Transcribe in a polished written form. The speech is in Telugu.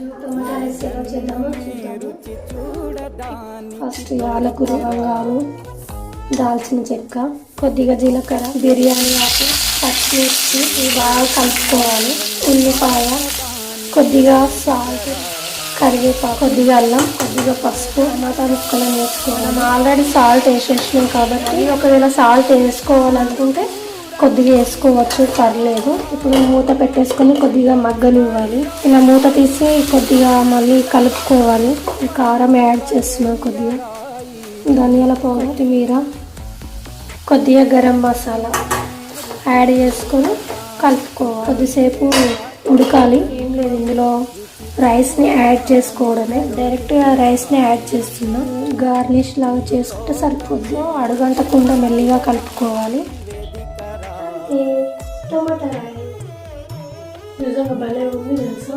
టమాటా రైస్ ఎలా చేద్దామో ఫస్ట్ యాలకులు, లవంగాలు, దాల్చిన చెక్క, కొద్దిగా జీలకర్ర, బిర్యానీ ఆకు, పచ్చిమిర్చి ఇవి బాగా కలుపుకోవాలి. ఉల్లిపాయ, కొద్దిగా సాల్ట్, కరివేపాకు, కొద్దిగా అల్లం, కొద్దిగా పసుపు, టమాటా ముక్కలను వేసుకోవాలి. మనం ఆల్రెడీ సాల్ట్ వేసేసినాం కాబట్టి ఒకవేళ సాల్ట్ వేసుకోవాలనుకుంటే కొద్దిగా వేసుకోవచ్చు, పర్లేదు. ఇప్పుడు మూత పెట్టేసుకొని కొద్దిగా మగ్గనివ్వాలి. ఇలా మూత తీసి కొద్దిగా మళ్ళీ కలుపుకోవాలి. కారం యాడ్ చేస్తున్నాం, కొద్దిగా ధనియాల పౌడర్, కొత్తిమీర, కొద్దిగా గరం మసాలా యాడ్ చేసుకొని కలుపుకోవాలి. కొద్దిసేపు ఉడకాలి. ఏం లేదు, ఇందులో రైస్ని యాడ్ చేసుకోవడమే. డైరెక్ట్గా రైస్ని యాడ్ చేస్తున్నాం. గార్నిష్ లాగా చేసుకుంటే సరిపోద్ది. అడుగంటకుండా మెల్లిగా కలుపుకోవాలి. టమాటా రైస్ నిజంగా భలే ఉంది తెలుసా.